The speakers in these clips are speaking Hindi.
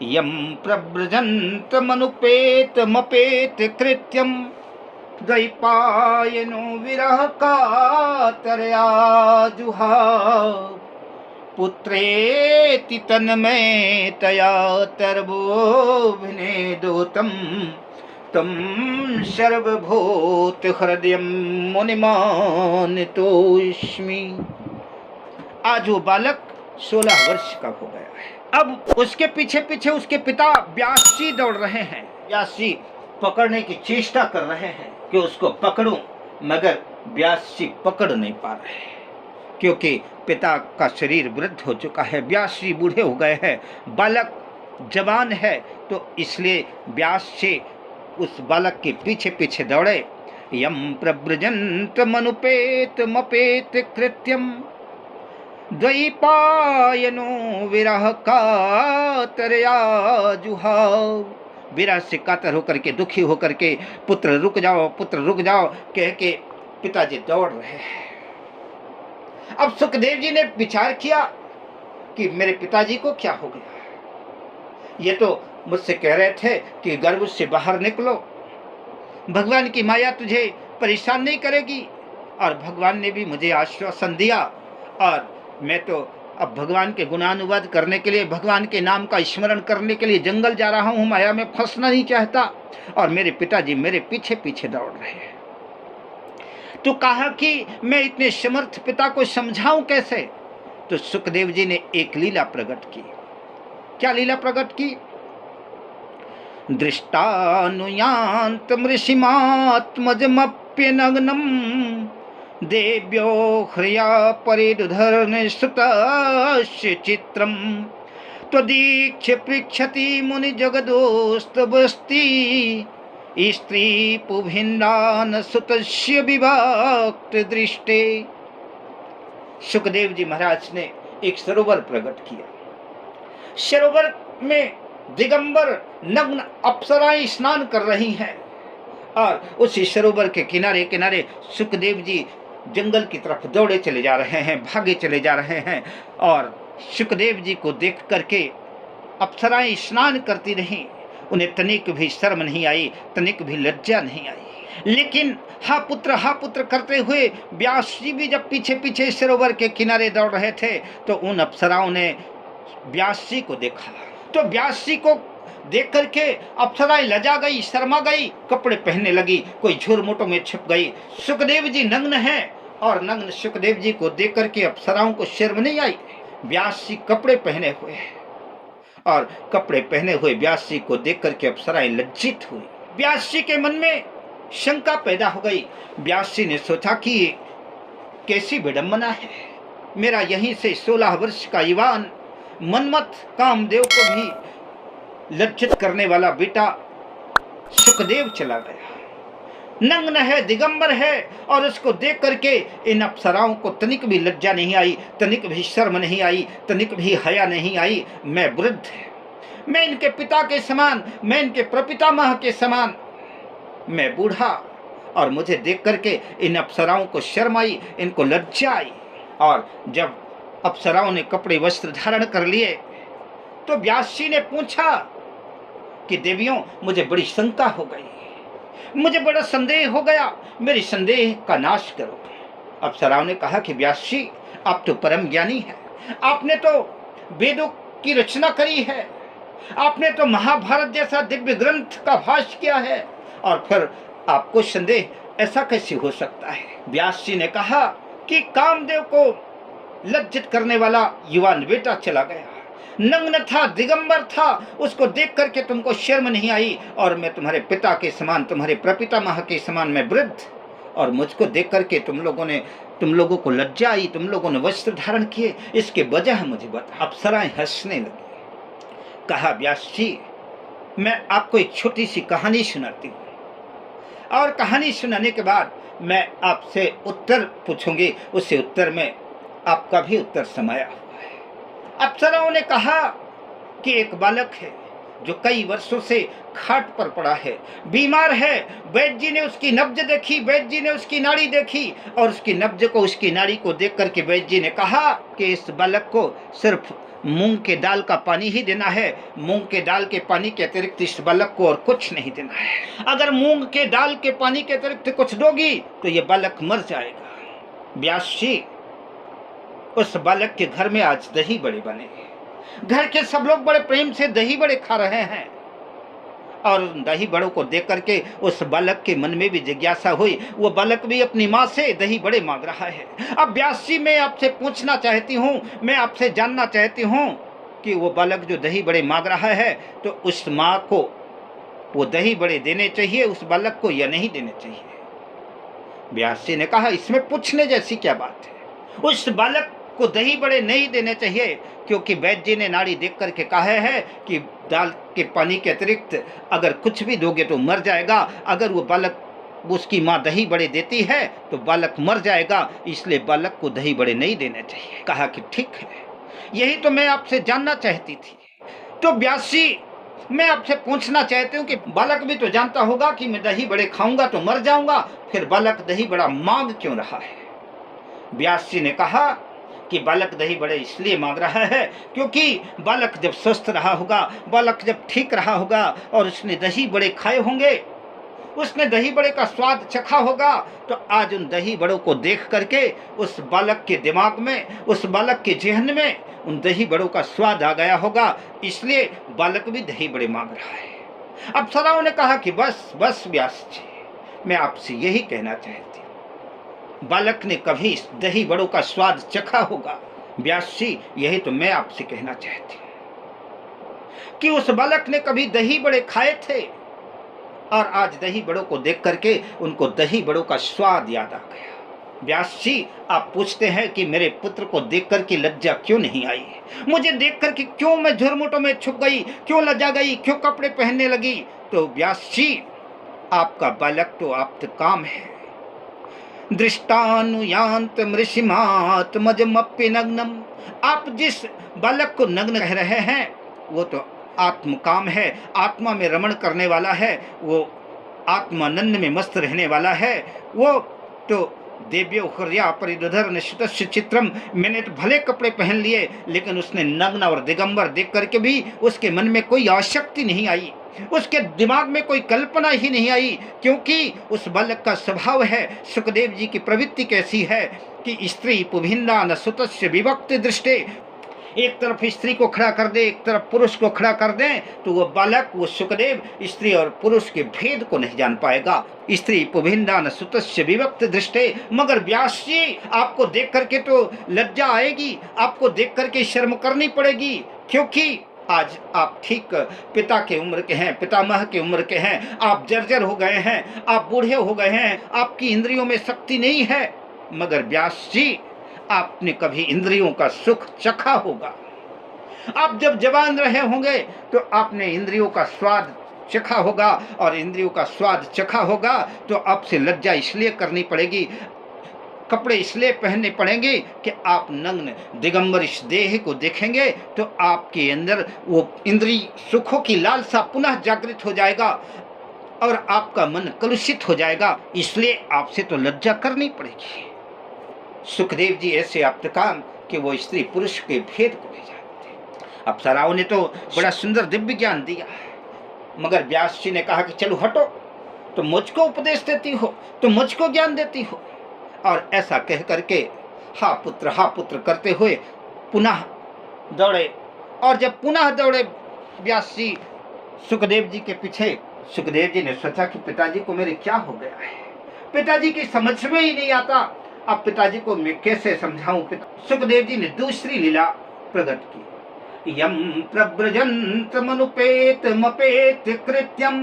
यम प्रव्रजन्तमनुपेतमपेत कृत्यम द्वैपायनो विरह कातरया जुहाव पुत्रेति तन्मयतया तर्वोऽभिनेदोतं तं सर्वभूत हृदयं मुनिमानितोऽस्मि। आज वो बालक 16 वर्ष का हो गया है। अब उसके पीछे पीछे उसके पिता व्यास जी दौड़ रहे हैं। व्यास जी पकड़ने की चेष्टा कर रहे हैं कि उसको पकड़ूं, मगर व्यास जी पकड़ नहीं पा रहे हैं, क्योंकि पिता का शरीर वृद्ध हो चुका है। व्यास जी बूढ़े हो गए हैं, बालक जवान है, तो इसलिए व्यास जी उस बालक के पीछे पीछे दौड़े। यम प्रव्रजन्तमनुपेतमपेत कृत्यम द्वैपायनो विरह कातरया जुहाव। विरह से कातर होकर के, दुखी होकर के, पुत्र रुक जाओ, पुत्र रुक जाओ कह के पिताजी दौड़ रहे हैं। अब सुखदेव जी ने विचार किया कि मेरे पिताजी को क्या हो गया। ये तो मुझसे कह रहे थे कि गर्भ से बाहर निकलो, भगवान की माया तुझे परेशान नहीं करेगी, और भगवान ने भी मुझे आश्वासन दिया, और मैं तो अब भगवान के गुणानुवाद करने के लिए, भगवान के नाम का स्मरण करने के लिए जंगल जा रहा हूँ, माया में फंसना नहीं चाहता, और मेरे पिताजी मेरे पीछे पीछे दौड़ रहे हैं। तो कहा कि मैं इतने समर्थ पिता को समझाऊं कैसे। तो सुखदेव जी ने एक लीला प्रकट की। क्या लीला प्रकट की? दृष्टानुयान्तं ऋषिमात्मजमप्यनग्नं देव्यो ह्रिया परिदुधर्निस्तुतस्य चित्रं त्वदीक्ष्य पृच्छति मुनिजगदोस्तवस्ति स्त्री पुभिन्नान सुतस्य विभक्त दृष्टे। सुखदेव जी महाराज ने एक सरोवर प्रकट किया। सरोवर में दिगंबर नग्न अप्सराएं स्नान कर रही हैं, और उसी सरोवर के किनारे किनारे सुखदेव जी जंगल की तरफ दौड़े चले जा रहे हैं, भागे चले जा रहे हैं, और सुखदेव जी को देख करके अप्सराएं स्नान करती रहीं। उन्हें तनिक भी शर्म नहीं आई, तनिक भी लज्जा नहीं आई। लेकिन हा पुत्र करते हुए व्यास जी भी जब पीछे पीछे सरोवर के किनारे दौड़ रहे थे, तो उन अप्सराओं ने व्यास जी को देखा। तो व्यास जी को देख करके अप्सराएं लजा गई, शर्मा गई, कपड़े पहनने लगी, कोई झुरमुटों में छिप गई। सुखदेव जी नग्न हैं, और नग्न सुखदेव जी को देख करके अप्सराओं को शर्म नहीं आई। व्यास जी कपड़े पहने हुए हैं, और कपड़े पहने हुए व्यास जी को देख करके अप्सराएं लज्जित हुई। व्यास जी के मन में शंका पैदा हो गई। व्यास जी ने सोचा कि कैसी विडंबना है, मेरा यहीं से 16 वर्ष का युवान मनमथ कामदेव को भी लज्जित करने वाला बेटा सुखदेव चला गया। नग्न है, दिगंबर है, और उसको देख करके इन अप्सराओं को तनिक भी लज्जा नहीं आई, तनिक भी शर्म नहीं आई, तनिक भी हया नहीं आई। मैं वृद्ध है, मैं इनके पिता के समान, मैं इनके प्रपितामह के समान, मैं बूढ़ा, और मुझे देख करके इन अप्सराओं को शर्म आई, इनको लज्जा आई। और जब अप्सराओं ने कपड़े वस्त्र धारण कर लिए, तो व्यास जी ने पूछा कि देवियों, मुझे बड़ी शंका हो गई, मुझे बड़ा संदेह हो गया, मेरी संदेह का नाश करो। अप्सराओं ने कहा कि व्यास जी, आप तो परम ज्ञानी हैं, आपने तो वेदों की रचना करी है, आपने तो महाभारत जैसा दिव्य ग्रंथ का भाष्य किया है, और फिर आपको संदेह ऐसा कैसे हो सकता है। व्यास जी ने कहा कि कामदेव को लज्जित करने वाला युवान बेटा चला गया, नग्न था, दिगंबर था, उसको देख करके तुमको शर्म नहीं आई, और मैं तुम्हारे पिता के समान, तुम्हारे प्रपितामह के समान मैं वृद्ध, और मुझको देख करके तुम लोगों को लज्जा आई, तुम लोगों ने वस्त्र धारण किए, इसके वजह मुझे बता। अप्सराएं हंसने लगी। कहा व्यास जी, मैं आपको एक छोटी सी कहानी सुनाती हूँ, और कहानी सुनाने के बाद मैं आपसे उत्तर पूछूंगी, उसी उत्तर में आपका भी उत्तर समाया हुआ है। अप्सराओं ने कहा कि एक बालक है जो कई वर्षों से खाट पर पड़ा है, बीमार है। वैद्य जी ने उसकी नब्ज देखी, वैद्य जी ने उसकी नाड़ी देखी, और उसकी नब्ज को, उसकी नाड़ी को देख करके वैद्य जी ने कहा कि इस बालक को सिर्फ मूंग के दाल का पानी ही देना है। मूंग के दाल के पानी के अतिरिक्त इस बालक को और कुछ नहीं देना है। अगर मूंग के दाल के पानी के अतिरिक्त कुछ दोगी तो ये बालक मर जाएगा। व्यास जी, उस बालक के घर में आज दही बड़े बने। घर के सब लोग बड़े प्रेम से दही बड़े खा रहे हैं और दही बड़ों को देख करके उस बालक के मन में भी जिज्ञासा हुई। वो बालक भी अपनी माँ से दही बड़े मांग रहा है। अब व्यास जी, मैं आपसे पूछना चाहती हूँ, मैं आपसे जानना चाहती हूँ कि वो बालक जो दही बड़े मांग रहा है तो उस माँ को वो दही बड़े देने चाहिए उस बालक को या नहीं देने चाहिए? व्यास जी ने कहा, इसमें पूछने जैसी क्या बात है। उस बालक को दही बड़े नहीं देने चाहिए, क्योंकि वैद्य जी ने नाड़ी देख करके कहा है कि दाल के पानी के अतिरिक्त अगर कुछ भी दोगे तो मर जाएगा। अगर वो बालक उसकी माँ दही बड़े देती है तो बालक मर जाएगा, इसलिए बालक को दही बड़े नहीं देने चाहिए। कहा कि ठीक है, यही तो मैं आपसे जानना चाहती थी। तो व्यास जी, मैं आपसे पूछना चाहती हूँ कि बालक भी तो जानता होगा कि मैं दही बड़े खाऊंगा तो मर जाऊंगा, फिर बालक दही बड़ा मांग क्यों रहा है? व्यास जी ने कहा कि बालक दही बड़े इसलिए मांग रहा है क्योंकि बालक जब स्वस्थ रहा होगा, बालक जब ठीक रहा होगा और उसने दही बड़े खाए होंगे, उसने दही बड़े का स्वाद चखा होगा, तो आज उन दही बड़ों को देख करके उस बालक के दिमाग में, उस बालक के जेहन में उन दही बड़ों का स्वाद आ गया होगा, इसलिए बालक भी दही बड़े मांग रहा है। अप्सराओं ने कहा कि बस बस व्यास जी, मैं आपसे यही कहना चाहती हूँ, बालक ने कभी दही बड़ों का स्वाद चखा होगा। व्यास जी, यही तो मैं आपसे कहना चाहती हूँ कि उस बालक ने कभी दही बड़े खाए थे और आज दही बड़ों को देख करके उनको दही बड़ों का स्वाद याद आ गया। व्यास जी, आप पूछते हैं कि मेरे पुत्र को देख कर के लज्जा क्यों नहीं आई, मुझे देख कर के क्यों मैं झुरमुटों में छुप गई, क्यों लज्जा गई, क्यों कपड़े पहनने लगी? तो व्यास जी, आपका बालक तो आप काम है। दृष्टानुयांत मृषिमात्मजमप्य नग्नम, आप जिस बालक को नग्न कह रहे हैं वो तो आत्म काम है, आत्मा में रमण करने वाला है, वो आत्मानंद में मस्त रहने वाला है। वो तो देव्यो हृया परिदधर निश्चित चित्रम, मैंने तो भले कपड़े पहन लिए लेकिन उसने नग्न और दिगंबर देख करके भी उसके मन में कोई आसक्ति नहीं आई, उसके दिमाग में कोई कल्पना ही नहीं आई, क्योंकि उस बालक का स्वभाव है। सुखदेव जी की प्रवृत्ति कैसी है कि स्त्री पुभिन्ना न सुतस्य विभक्त दृष्टे, एक तरफ स्त्री को खड़ा कर दे, एक तरफ पुरुष को खड़ा कर दे, तो वो बालक, वो सुखदेव स्त्री और पुरुष के भेद को नहीं जान पाएगा। स्त्री पुभिन्ना न सुतस्य विभक्त दृष्टे। मगर व्यास जी, आपको देख करके तो लज्जा आएगी, आपको देख करके शर्म करनी पड़ेगी, क्योंकि आज आप ठीक पिता के उम्र के हैं, पितामह के उम्र के हैं, आप जर्जर हो गए हैं, आप बूढ़े हो गए हैं, आपकी इंद्रियों में शक्ति नहीं है। मगर व्यास जी, आपने कभी इंद्रियों का सुख चखा होगा, आप जब जवान रहे होंगे तो आपने इंद्रियों का स्वाद चखा होगा, और इंद्रियों का स्वाद चखा होगा तो आपसे लज्जा इसलिए करनी पड़ेगी, कपड़े इसलिए पहनने पड़ेंगे कि आप नग्न दिगंबर इस देह को देखेंगे तो आपके अंदर वो इंद्रिय सुखों की लालसा पुनः जागृत हो जाएगा और आपका मन कलुषित हो जाएगा, इसलिए आपसे तो लज्जा करनी पड़ेगी। सुखदेव जी ऐसे आप्त काम कि वो स्त्री पुरुष के भेद को नहीं जानते। अप्सराओं ने तो बड़ा सुंदर दिव्य ज्ञान दिया, मगर व्यास जी ने कहा कि चलो हटो, तो मुझको उपदेश देती हो, तो मुझको ज्ञान देती हो। और ऐसा कह करके हा पुत्र करते हुए पुनः दौड़े, और जब पुनः दौड़े व्यास जी सुखदेव जी के पीछे, सुखदेव जी ने सोचा कि पिताजी को मेरे क्या हो गया है, पिताजी की समझ में ही नहीं आता, अब पिताजी को मैं कैसे समझाऊं। सुखदेव जी ने दूसरी लीला प्रकट की। यम प्रव्रजंत मनुपेत मपेत कृत्यम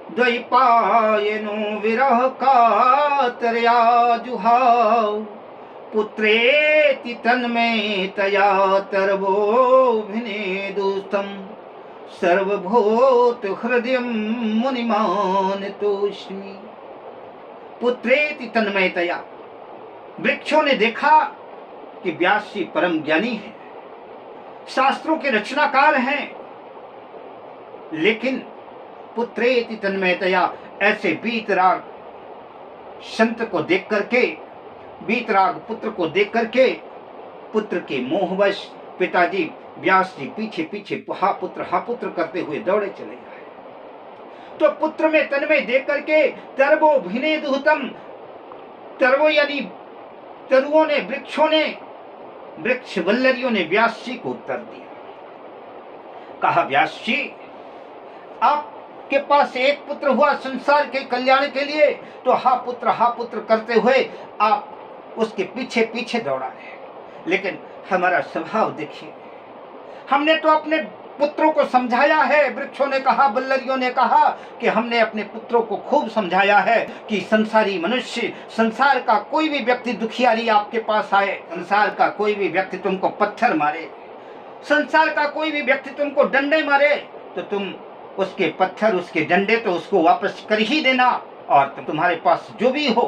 द्वैपायनो विरह कातरया जुहाव, पुत्रेति तन्मयतया तरवोभिनेदुस्तम सर्वभूत हृदयम मुनिमानतोस्मि। पुत्रेति तन्मयतया, वृक्षों ने देखा कि व्यास जी परम ज्ञानी हैं, शास्त्रों के रचनाकार हैं, लेकिन पुत्रेति तन्मयतया, ऐसे वीतराग संत को देख करके, वीतराग पुत्र को देख करके, पुत्र के मोहवश पिताजी व्यास जी पीछे पीछे हा पुत्र करते हुए दौड़े चले आए। तो पुत्र में तन्मय देख करके तरवो भिनेदुहतम, तरवो यानी तरुओं ने, वृक्षों ने, वृक्ष वल्लरियों ने व्यास जी को उत्तर दिया। कहा, व्यास जी आपके पास एक पुत्र हुआ संसार के कल्याण के लिए, तो हा पुत्र करते हुए आप उसके पीछे पीछे दौड़ा है। लेकिन हमारा स्वभाव देखिए, हमने तो अपने पुत्रों को समझाया है। वृक्षों ने कहा, वल्लरियों ने कहा कि हमने अपने पुत्रों को खूब समझाया है कि संसारी मनुष्य, संसार का कोई भी व्यक्ति दुखियारी आपके पास आए, संसार का कोई भी व्यक्ति तुमको पत्थर मारे, संसार का कोई भी व्यक्ति तुमको डंडे मारे, तो तुम उसके पत्थर, उसके डंडे तो उसको वापस कर ही देना, और तुम्हारे पास जो भी हो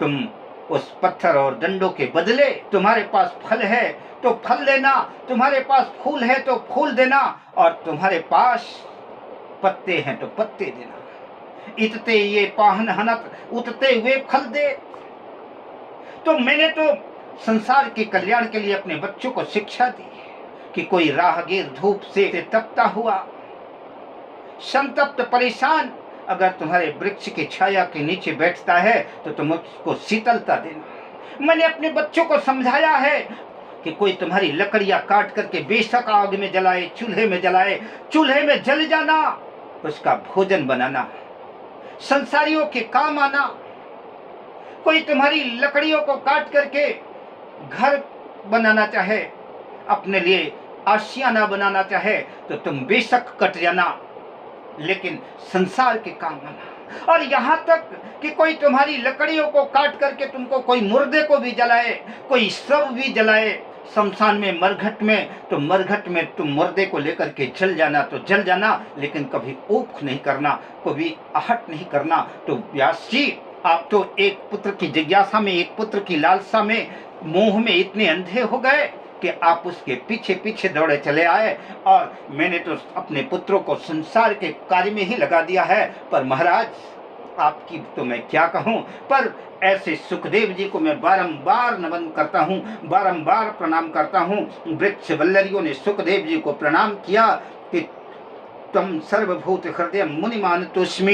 तुम उस पत्थर और डंडों के बदले, तुम्हारे पास फल है तो फल देना, तुम्हारे पास फूल है तो फूल देना, और तुम्हारे पास पत्ते हैं तो पत्ते देना। इतते ये पाहन हनत, उतते हुए फल दे। तो मैंने तो संसार के कल्याण के लिए अपने बच्चों को शिक्षा दी कि कोई राहगीर धूप से तपता हुआ, संतप्त परेशान अगर तुम्हारे वृक्ष की छाया के नीचे बैठता है तो तुम उसको शीतलता देना। मैंने अपने बच्चों को समझाया है कि कोई तुम्हारी लकड़ियां काट करके बेशक आग में जलाए, चूल्हे में जलाए, चूल्हे में जल जाना, उसका भोजन बनाना, संसारियों के काम आना। कोई तुम्हारी लकड़ियों को काट करके घर बनाना चाहे, अपने लिए आशियाना बनाना चाहे, तो तुम बेशक कट जाना, लेकिन संसार के काम आना। और यहाँ तक कि कोई तुम्हारी लकड़ियों को काट करके तुमको कोई मुर्दे को भी जलाए, कोई शव भी जलाए शमशान में, मरघट में, तो मरघट में तुम मुर्दे को लेकर के जल जाना तो जल जाना, लेकिन कभी ऊख नहीं करना, कभी आहट नहीं करना। तो व्यास जी आप तो एक पुत्र की जिज्ञासा में, एक पुत्र की लालसा में, मोह में इतने अंधे हो गए कि आप उसके पीछे पीछे दौड़े चले आए, और मैंने तो अपने पुत्रों को संसार के कार्य में ही लगा दिया है। पर महाराज आपकी तो मैं क्या कहूँ, पर ऐसे सुखदेव जी को मैं बारंबार नमन करता हूँ, बारंबार प्रणाम करता हूँ। वृक्ष वल्लरियों ने सुखदेव जी को प्रणाम किया कि तम सर्वभूत हृदय मुनिमान तुष्मि।